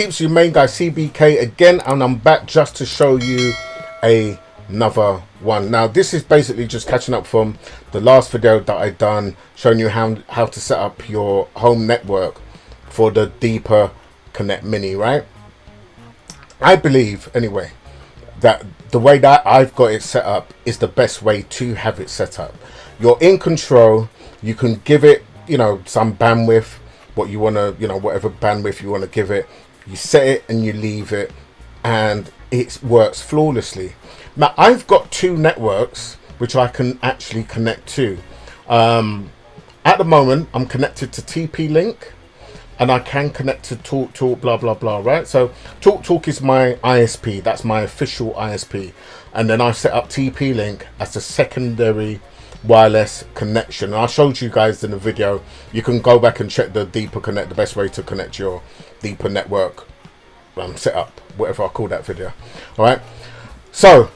Keeps you main guy CBK again, and I'm back just to show you another one. Now this is basically just catching up from the last video that I done showing you how to set up your home network for the Deeper Connect Mini, right? I believe anyway that the way that I've got it set up is the best way to have it set up. You're in control. You can give it, you know, some bandwidth, what you want to, you know, whatever bandwidth you want to give it. You set it and you leave it, and it works flawlessly. Now I've got two networks which I can actually connect to. At the moment I'm connected to TP-Link, and I can connect to TalkTalk, blah blah blah, right? So TalkTalk is my ISP, that's my official ISP, and then I set up TP-Link as a secondary wireless connection. And I showed you guys in the video. You can go back and check the Deeper Connect, the best way to connect your Deeper network setup, whatever I call that video. All right, so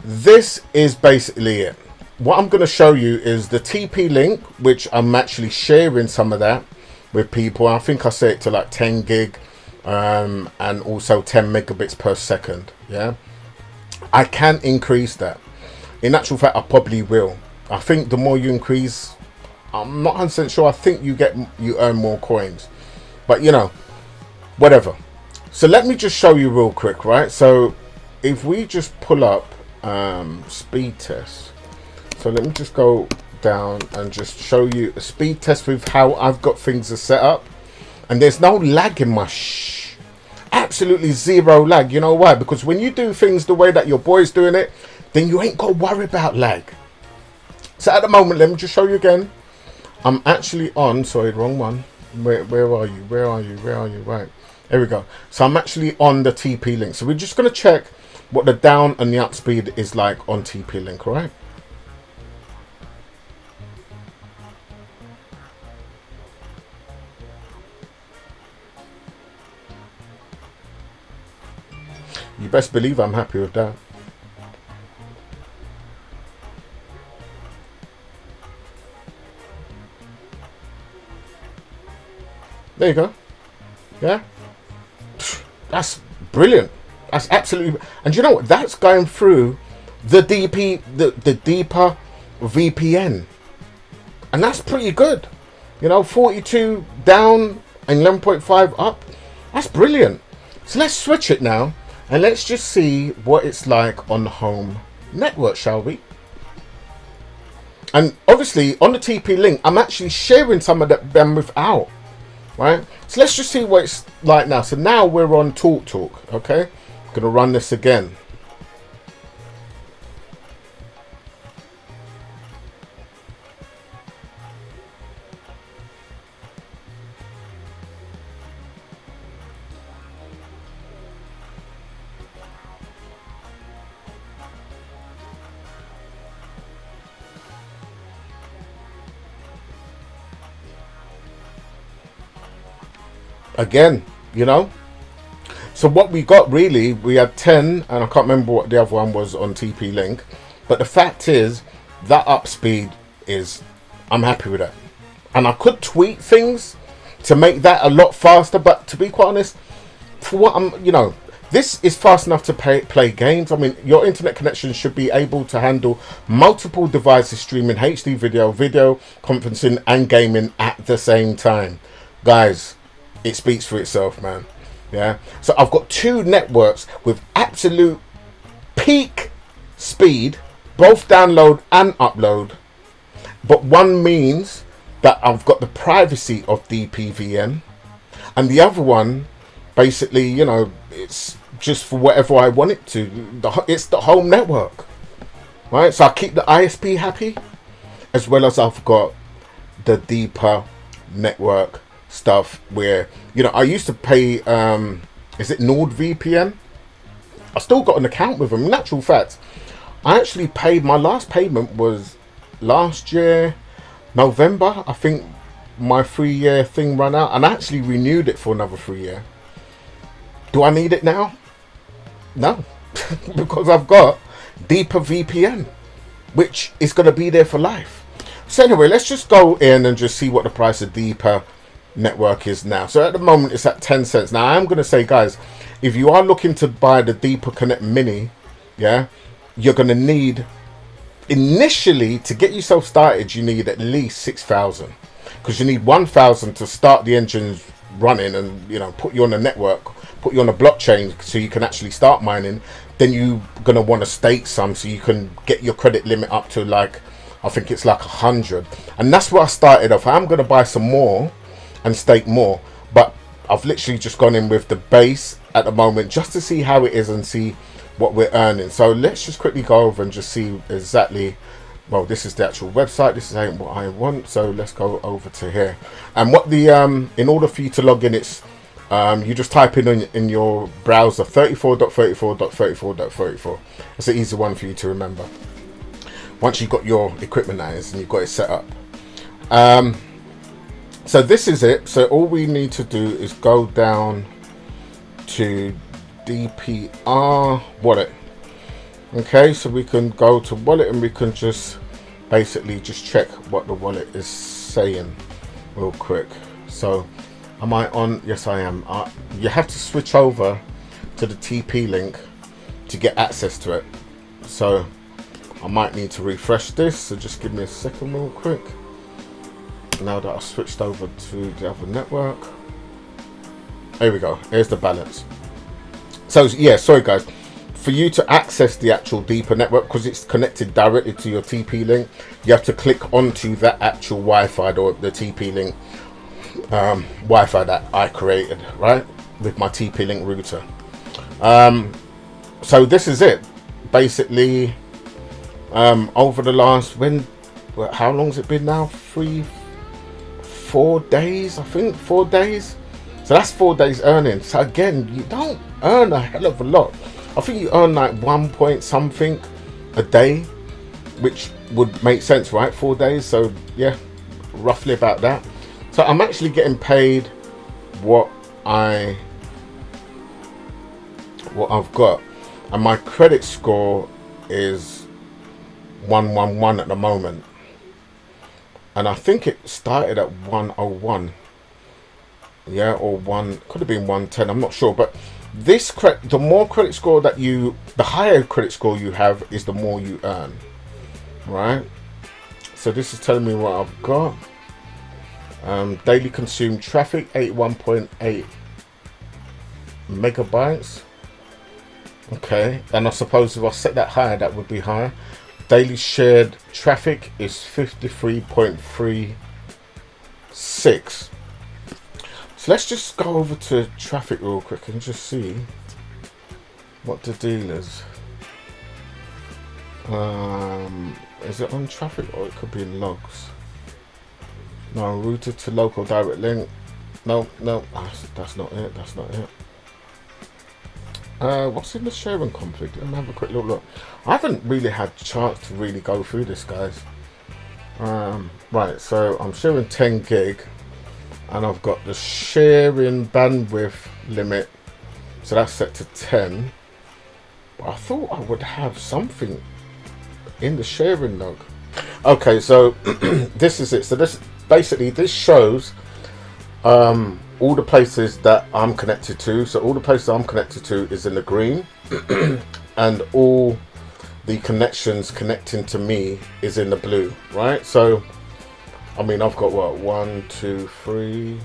this is basically it. What I'm going to show you is the TP-Link, which I'm actually sharing some of that with people. I think I set it to like 10 gig and also 10 megabits per second. Yeah, I can increase that. In actual fact, I probably will. I think the more you increase, I'm not 100% sure, I think you earn more coins, but you know, whatever. So let me just show you real quick, right? So if we just pull up speed test, so let me just go down and just show you a speed test with how I've got things set up, and there's no lag in my absolutely zero lag. You know why? Because when you do things the way that your boy's doing it, then you ain't got to worry about lag. So at the moment, let me just show you again. I'm actually on, sorry, wrong one. Where are you? Where are you? Where are you? Right, there we go. So I'm actually on the TP-Link. So we're just going to check what the down and the up speed is like on TP-Link, all right? You best believe I'm happy with that. There you go. Yeah, that's brilliant. That's absolutely, and you know what? That's going through the the Deeper VPN, and that's pretty good. You know, 42 down and 11.5 up. That's brilliant. So let's switch it now, and let's just see what it's like on the home network, shall we? And obviously on the TP-Link, I'm actually sharing some of that bandwidth out. Right, so let's just see what it's like now. So now we're on TalkTalk. Okay, I'm gonna run this again. Again, you know, so what we got really, we had 10, and I can't remember what the other one was on TP-Link, but the fact is that up speed is, I'm happy with that. And I could tweak things to make that a lot faster, but to be quite honest, for what I'm, you know, this is fast enough to play games. I mean, your internet connection should be able to handle multiple devices streaming HD video conferencing and gaming at the same time. Guys, it speaks for itself, man. Yeah, so I've got two networks with absolute peak speed, both download and upload, but one means that I've got the privacy of DPVM, and the other one basically, you know, it's just for whatever I want it to. It's the home network, right? So I keep the ISP happy, as well as I've got the Deeper network stuff where, you know, I used to pay is it NordVPN? I still got an account with them. In actual fact, I actually paid, my last payment was last year November. I think my 3-year thing ran out, and I actually renewed it for another 3 year. Do I need it now? No. Because I've got Deeper VPN, which is going to be there for life. So anyway, let's just go in and just see what the price of Deeper network is now. So at the moment it's at 10 cents. Now I'm going to say, guys, if you are looking to buy the Deeper Connect Mini, yeah, you're going to need, initially, to get yourself started, you need at least 6,000, because you need 1,000 to start the engines running and, you know, put you on the network, put you on a blockchain so you can actually start mining. Then you're going to want to stake some so you can get your credit limit up to, like, I think it's like 100. And that's where I started off. I'm going to buy some more and stake more, but I've literally just gone in with the base at the moment just to see how it is and see what we're earning. So let's just quickly go over and just see exactly. Well, this is the actual website. This is what I want. So let's go over to here. And what the in order for you to log in, it's you just type in your browser 34.34.34.34. It's an easy one for you to remember. Once you've got your equipment, that is, and you've got it set up. So this is it. So all we need to do is go down to DPR wallet. Okay, so we can go to wallet and we can just basically just check what the wallet is saying real quick. So am I on? Yes, I am. You have to switch over to the TP link to get access to it. So I might need to refresh this, so just give me a second real quick. Now that I've switched over to the other network, here we go. Here's the balance. So yeah, sorry guys, for you to access the actual Deeper network, because it's connected directly to your TP link, you have to click onto that actual Wi-Fi or the TP link Wi-Fi that I created, right, with my TP link router. So this is it basically. Over the last, how long has it been now? 4 days, I think. 4 days. So that's 4 days earnings. So again, you don't earn a hell of a lot. I think you earn like 1 point something a day, which would make sense, right? 4 days. So yeah, roughly about that. So I'm actually getting paid what I've got, and my credit score is 111 at the moment, and I think it started at 101, yeah, or could have been 110, I'm not sure. But this the more credit score that the higher credit score you have is the more you earn, right? So this is telling me what I've got. Daily consumed traffic 81.8 megabytes. Okay, and I suppose if I set that higher, that would be higher. Daily shared traffic is 53.36. So let's just go over to traffic real quick and just see what the deal is. Is it on traffic, or it could be in logs? No, routed to local direct link. No, that's not it. That's not it. What's in the sharing config? Let me have a quick look. I haven't really had a chance to really go through this, guys. Right, so I'm sharing 10 gig, and I've got the sharing bandwidth limit, so that's set to 10. But I thought I would have something in the sharing log. Okay, so this is it. So this shows all the places that I'm connected to. So all the places I'm connected to is in the green, and all the connections connecting to me is in the blue, right? So I mean, I've got what, 1, 2, 3,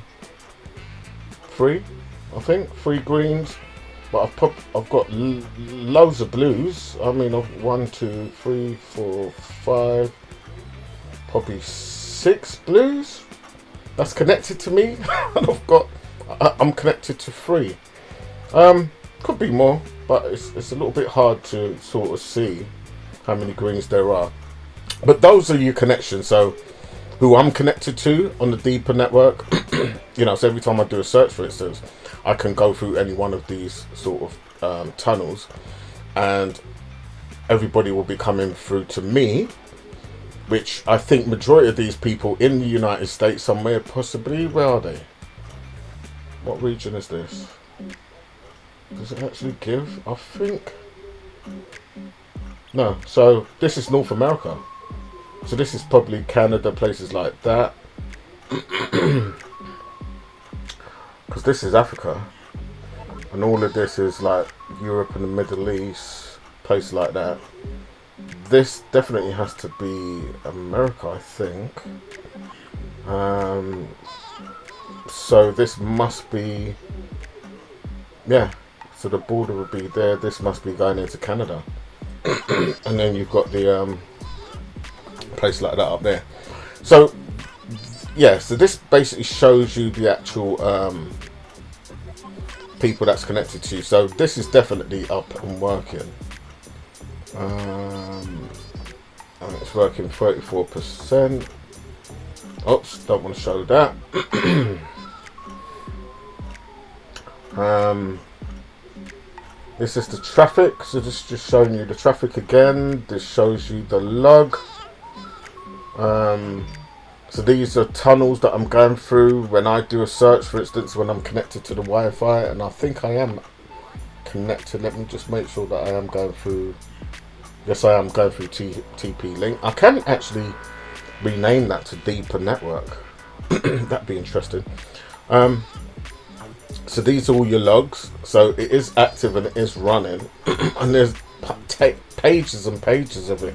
I think 3 greens, but I've got loads of blues. I mean, I've 1, 2, 3, 4, 5, probably 6 blues that's connected to me. And I'm connected to 3. Could be more, but it's a little bit hard to sort of see how many greens there are. But those are your connections. So who I'm connected to on the Deeper network, you know, so every time I do a search, for instance, I can go through any one of these sort of tunnels, and everybody will be coming through to me, which I think majority of these people in the United States somewhere, possibly. Where are they? What region is this? Does it actually give? I think no. So this is North America. So this is probably Canada, places like that. because this is Africa, and all of this is like Europe and the Middle East, places like that. This definitely has to be America, I think. So this must be, yeah, so the border would be there. This must be going into Canada. And then you've got the place like that up there. So yeah, so this basically shows you the actual people that's connected to you. So this is definitely up and working. And it's working 34%. Oops, don't want to show that. This is the traffic, so this is just showing you the traffic again. This shows you the log. So these are tunnels that I'm going through when I do a search, for instance, when I'm connected to the Wi-Fi, and I think I am connected. Let me just make sure that I am going through. Yes, I am going through TP-Link. I can actually rename that to Deeper Network. That'd be interesting. So these are all your logs. So it is active and it is running. And there's pages and pages of it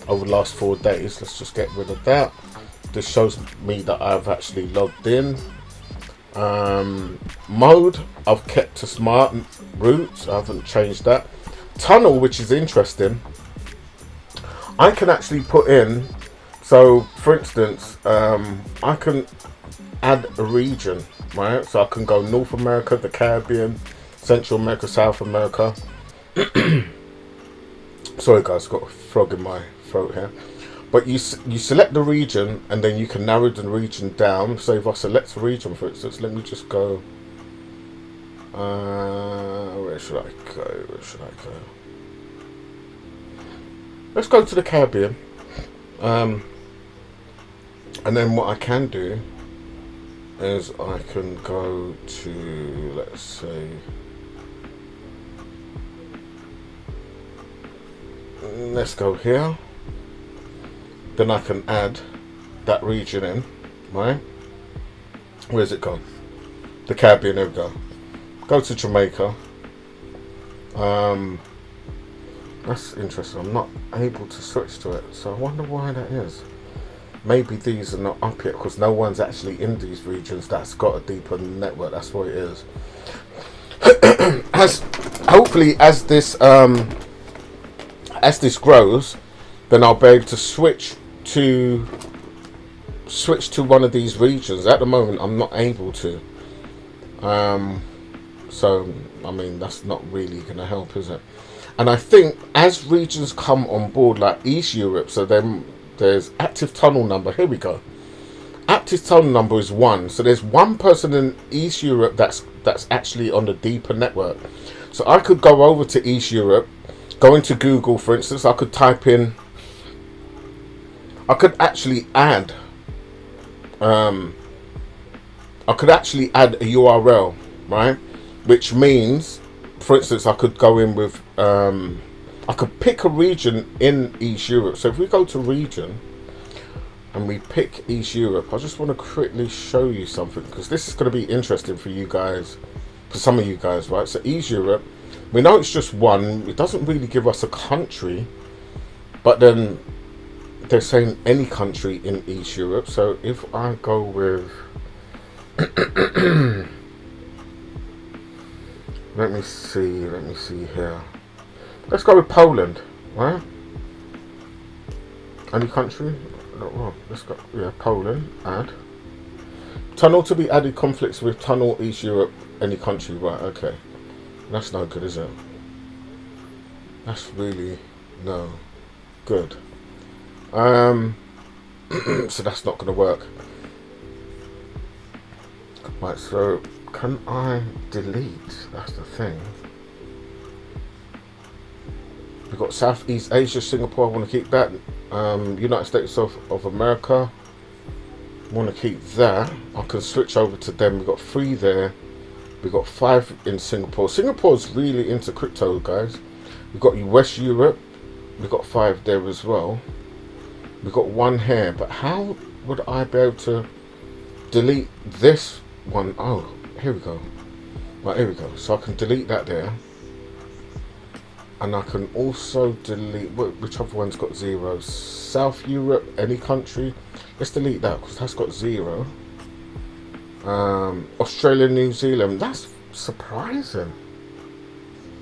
over the last 4 days. Let's just get rid of that. This shows me that I've actually logged in. Mode, I've kept to smart routes. I haven't changed that. Tunnel, which is interesting. I can actually put in, so for instance, I can add a region, right? So I can go North America, the Caribbean, Central America, South America. Sorry guys, got a frog in my throat here. But you select the region and then you can narrow the region down. So if I select a region, for instance, let me just go, where should I go? Let's go to the Caribbean. And then what I can do is I can go to, let's say, let's go here. Then I can add that region in, right? Where's it gone? The Caribbean, there we go. Go to Jamaica. That's interesting. I'm not able to switch to it, so I wonder why that is. Maybe these are not up yet because no one's actually in these regions that's got a deeper network. That's what it is. Hopefully as this grows, then I'll be able to switch to one of these regions. At the moment I'm not able to. So I mean, that's not really going to help, is it? And I think as regions come on board, like East Europe, so then there's active tunnel number. Here we go. Active tunnel number is 1. So there's one person in East Europe that's actually on the deeper network. So I could go over to East Europe, go into Google, for instance. I could type in. I could actually add. I could actually add a URL, right? Which means, for instance, I could go in with, I could pick a region in East Europe. So if we go to region and we pick East Europe, I just want to quickly show you something because this is going to be interesting for you guys, for some of you guys, right? So East Europe, we know it's just one. It doesn't really give us a country, but then they're saying any country in East Europe. So if I go with let me see here. Let's go with Poland, right? Any country? No, well, let's go, yeah, Poland, add. Tunnel to be added, conflicts with tunnel East Europe, any country, right, okay. That's no good, is it? That's really no good. So that's not going to work. Right, so can I delete? That's the thing. We've got Southeast Asia, Singapore, I want to keep that. United States of America, I want to keep that. I can switch over to them. We've got 3 there. We've got 5 in Singapore. Singapore's really into crypto, guys. We've got West Europe. We've got 5 there as well. We've got 1 here. But how would I be able to delete this one? Oh, here we go. Right, here we go. So I can delete that there. And I can also delete, which other one's got 0? South Europe, any country. Let's delete that because that's got 0. Australia, New Zealand. That's surprising.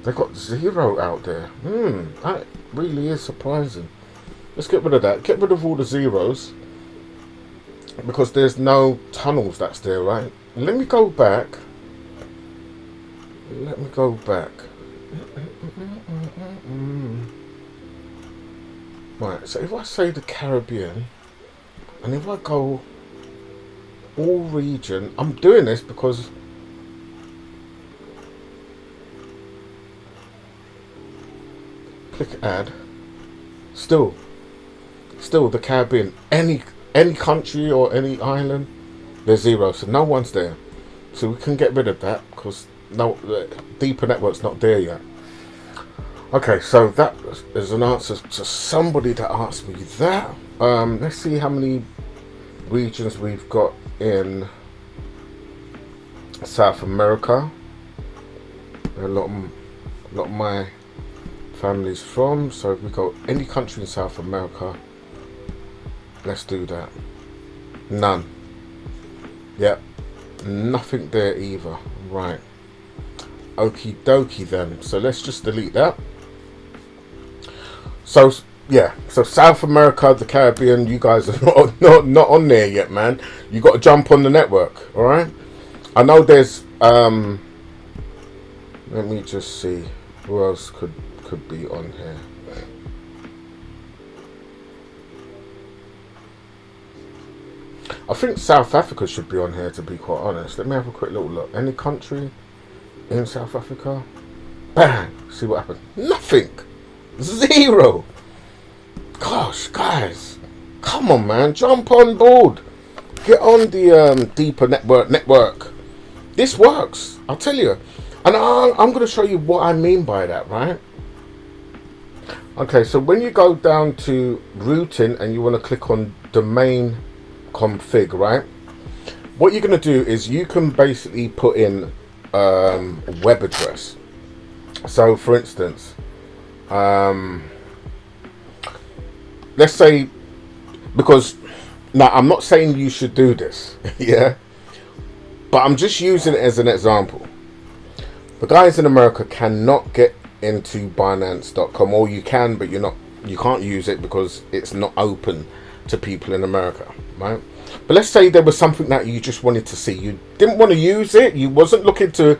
They got 0 out there. That really is surprising. Let's get rid of that. Get rid of all the zeros. Because there's no tunnels that's there, right? Let me go back. Right, so if I say the Caribbean, and if I go all region, I'm doing this because click add, still the Caribbean, any country or any island, there's 0, so no one's there. So we can get rid of that because no, the deeper network's not there yet. Okay, so that is an answer to somebody that asked me that. Let's see how many regions we've got in South America. A lot of my family's from. So if we go any country in South America, let's do that. None. Yep, nothing there either. Right. Okie dokie then. So let's just delete that. So yeah, so South America, the Caribbean, you guys are not on there yet, man. You got to jump on the network, all right? I know there's let me just see who else could be on here. I think South Africa should be on here, to be quite honest. Let me have a quick little look. Any country in South Africa? Bang! See what happened? Nothing. 0. Gosh, guys, come on, man, jump on board. Get on the deeper network. This works, I'll tell you. And I'm going to show you what I mean by that, right? Okay, so when you go down to routing and you want to click on domain config, right? What you're going to do is you can basically put in web address. So for instance, let's say, because now I'm not saying you should do this, yeah, but I'm just using it as an example. The guys in America cannot get into Binance.com, or you can, but you can't use it because it's not open to people in America, right? But let's say there was something that you just wanted to see. You didn't want to use it. You wasn't looking to,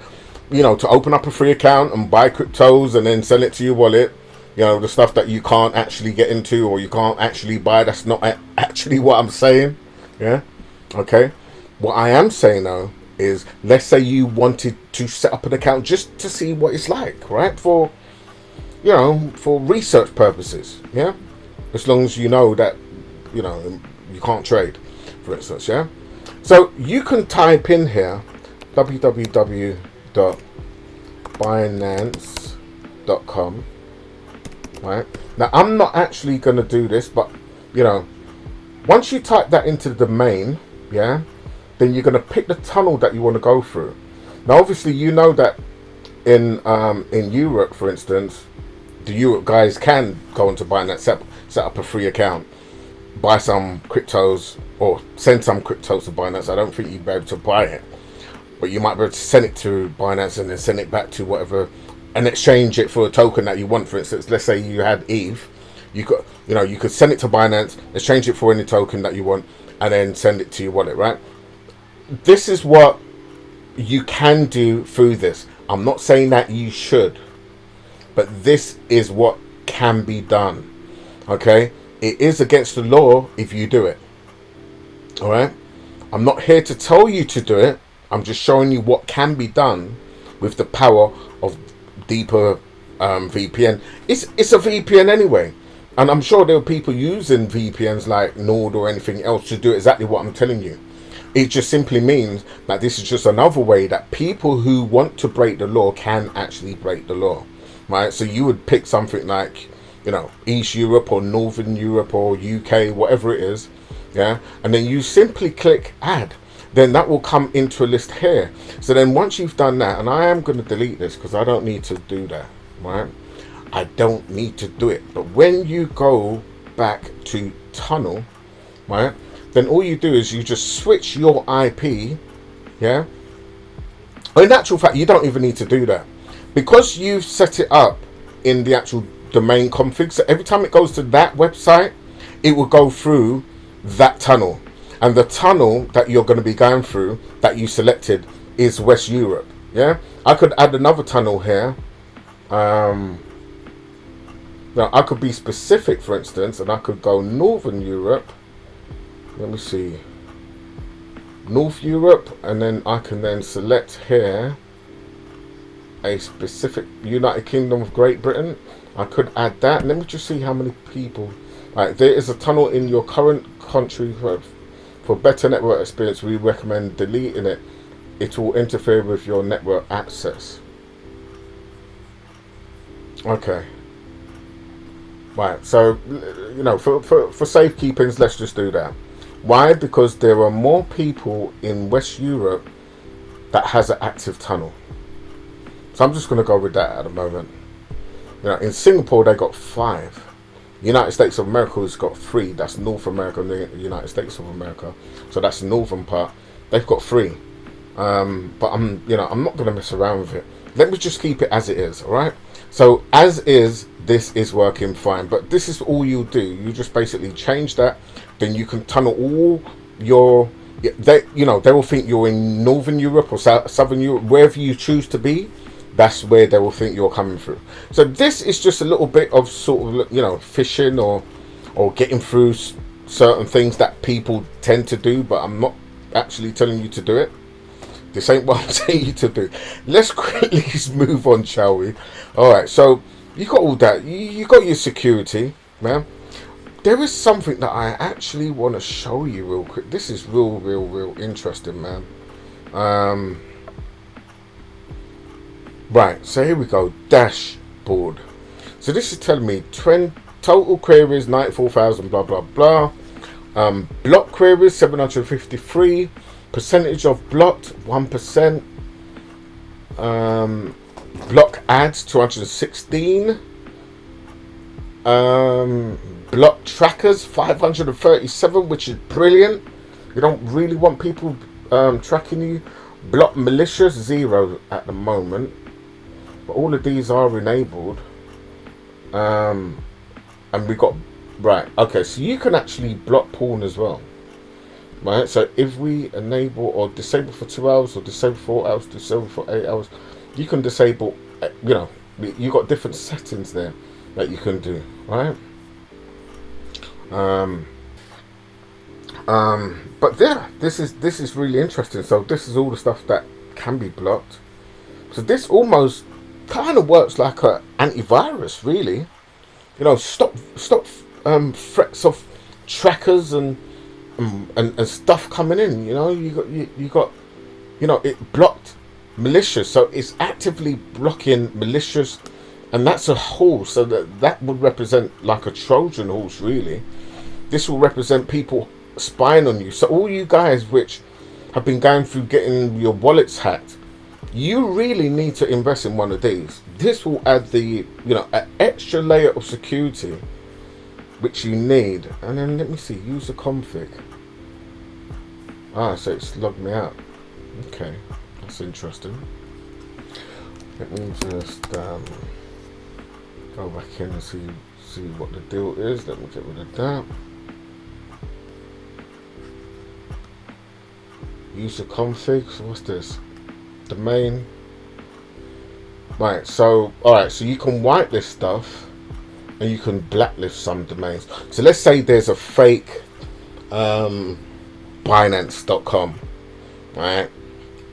to open up a free account and buy cryptos and then sell it to your wallet. The stuff that you can't actually get into or you can't actually buy. That's not actually what I'm saying. Yeah. Okay. What I am saying though is, let's say you wanted to set up an account just to see what it's like, right? For research purposes. Yeah. As long as you know that, you can't trade, for instance. Yeah. So you can type in here www.binance.com. Right now, I'm not actually going to do this, but once you type that into the domain, yeah, then you're going to pick the tunnel that you want to go through. Now, obviously, you know that in Europe, for instance, the Europe guys can go into Binance, set up a free account, buy some cryptos, or send some cryptos to Binance. I don't think you'd be able to buy it, but you might be able to send it to Binance and then send it back to whatever, and exchange it for a token that you want. For instance, let's say you had ETH, you could send it to Binance, exchange it for any token that you want, and then send it to your wallet, right? This is what you can do through this. I'm not saying that you should, but this is what can be done. Okay, it is against the law if you do it. All right, I'm not here to tell you to do it. I'm just showing you what can be done with the power of deeper VPN. It's a VPN anyway, and I'm sure there are people using VPNs like Nord or anything else to do exactly what I'm telling you. It just simply means that this is just another way that people who want to break the law can actually break the law, right? So you would pick something like East Europe or Northern Europe or UK, whatever it is, yeah, and then you simply click add. then that will come into a list here. So then once you've done that, and I am going to delete this because I don't need to do that, right? I don't need to do it. But when you go back to tunnel, right, then all you do is you just switch your IP, yeah? In actual fact, you don't even need to do that because you've set it up in the actual domain config. So every time it goes to that website, it will go through that tunnel. And the tunnel that you're going to be going through that you selected is West Europe. Yeah, I could add another tunnel here. Now I could be specific, for instance, and I could go Northern Europe. Let me see, North Europe, and then I can then select here a specific United Kingdom of Great Britain. I could add that. Let me just see how many people. Right, there is a tunnel in your current country. For better network experience, we recommend deleting it. It will interfere with your network access. Okay. Right, so, you know, for safekeepings, let's just do that. Why? Because there are more people in West Europe that has an active tunnel. So I'm just going to go with that at the moment. You know, in Singapore, they got 5. United States of America has got 3. That's North America and the United States of America. So that's the northern part. They've got 3. But I'm not going to mess around with it. Let me just keep it as it is. All right. So as is, this is working fine. But this is all you do. You just basically change that. Then you can tunnel all your. They will think you're in Northern Europe or Southern Europe, wherever you choose to be. That's where they will think you're coming through. So this is just a little bit of sort of, you know, phishing or getting through certain things that people tend to do, but I'm not actually telling you to do it. This ain't what I'm telling you to do. Let's quickly move on, shall we? All right, so you got all that. You got your security, man. There is something that I actually want to show you real quick. This is real interesting, man. Right, so here we go. Dashboard. So this is telling me total queries 94,000, blah blah blah. Block queries 753. Percentage of blocked 1%. Block ads 216. Block trackers 537, which is brilliant. You don't really want people tracking you. Block malicious 0 at the moment. All of these are enabled, and we got right. Okay, so you can actually block porn as well, right? So if we enable or disable for 2 hours, or disable for 4 hours, disable for 8 hours, you can disable. You know, you got different settings there that you can do, right? But yeah, this is really interesting. So this is all the stuff that can be blocked. So this almost kind of works like a antivirus, really. You know, stop threats of trackers and stuff coming in. You know, you got you know, it blocked malicious, so it's actively blocking malicious, and that's a horse. So that would represent like a Trojan horse, really. This will represent people spying on you. So all you guys which have been going through getting your wallets hacked, you really need to invest in one of these. This will add the, you know, an extra layer of security which you need. And then let me see, user config. So it's logged me out. Okay, that's interesting. Let me just go back in and see what the deal is. Let me get rid of that. User config. So what's this? Domain. Right. So alright. So you can whitelist stuff, and you can blacklist some domains. So let's say there's a fake Binance.com. Right.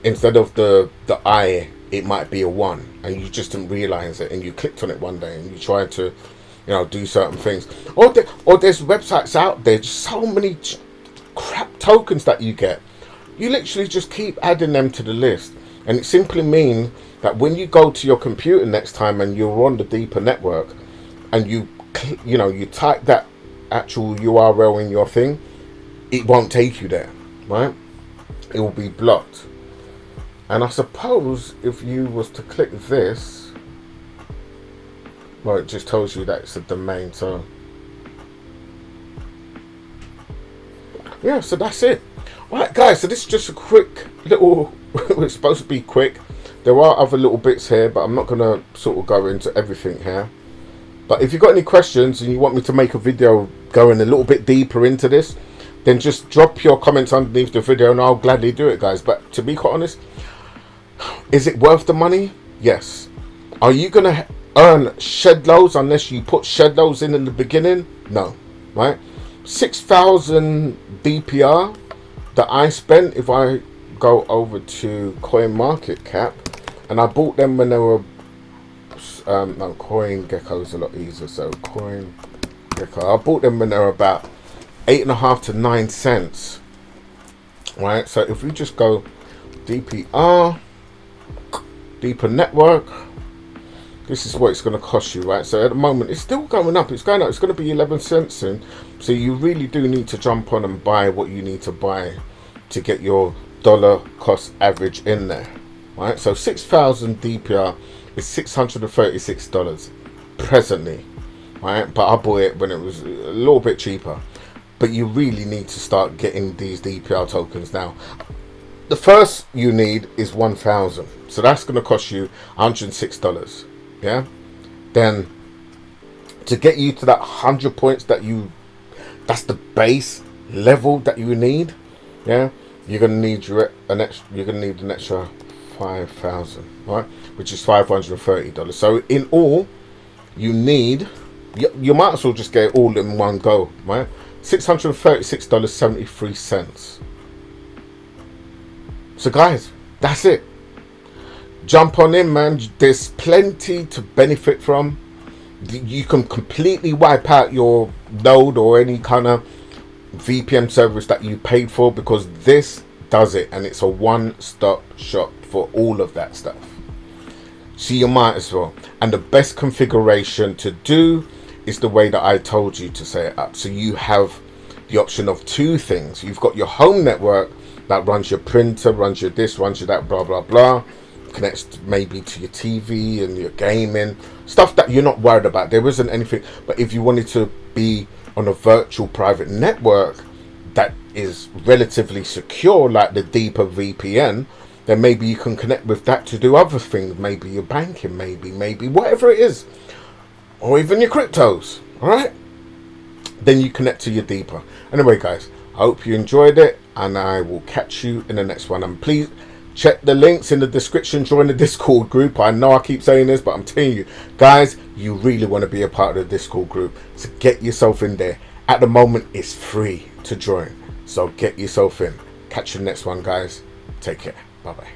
Instead of the I, it might be a 1, and you just didn't realize it, and you clicked on it one day, and you tried to, you know, do certain things. Or there's websites out there, just so many crap tokens that you get. You literally just keep adding them to the list, and it simply means that when you go to your computer next time and you're on the deeper network, and you type that actual URL in your thing, it won't take you there, right? it will be blocked. And I suppose if you was to click this, well, it just tells you that it's a domain. So yeah, so that's it. Right, guys, so this is just a quick little it's supposed to be quick. There are other little bits here, but I'm not gonna sort of go into everything here. But if you've got any questions and you want me to make a video going a little bit deeper into this, then just drop your comments underneath the video and I'll gladly do it, guys. But to be quite honest, is it worth the money? Yes. Are you gonna earn shed loads unless you put shed loads in the beginning? No. Right? 6,000 DPR that I spent, if I go over to CoinMarketCap, and I bought them when they were no, CoinGecko is a lot easier. So CoinGecko, I bought them when they were about 8.5 to 9 cents. Right, so if we just go DPR, deeper network, this is what it's going to cost you, right? So at the moment it's still going up, it's going up, it's going to be 11 cents soon. So you really do need to jump on and buy what you need to buy to get your dollar cost average in there, right? So 6,000 DPR is $636 presently, right? But I bought it when it was a little bit cheaper. But you really need to start getting these DPR tokens now. The first you need is 1,000, so that's going to cost you $106. Yeah, then to get you to that 100 points that's the base level that you need. Yeah, you're going to need an extra 5,000, right, which is $530. So in all, you need, you might as well just get it all in one go, right? $636.73. So guys, that's it. Jump on in, man. There's plenty to benefit from. You can completely wipe out your node or any kind of VPN service that you paid for, because this does it, and it's a one-stop shop for all of that stuff. So you might as well. And the best configuration to do is the way that I told you to set it up. So you have the option of two things. You've got your home network that runs your printer, runs your this, runs your that, blah blah blah, connects maybe to your TV and your gaming stuff that you're not worried about. There isn't anything. But if you wanted to be on a virtual private network that is relatively secure, like the deeper VPN, then maybe you can connect with that to do other things, maybe your banking, maybe whatever it is, or even your cryptos. All right, then you connect to your deeper. Anyway, guys, I hope you enjoyed it, and I will catch you in the next one. And please check the links in the description. Join the Discord group. I know I keep saying this, but I'm telling you, guys, you really want to be a part of the Discord group. So get yourself in there. At the moment, it's free to join. So get yourself in. Catch you next one, guys. Take care. Bye-bye.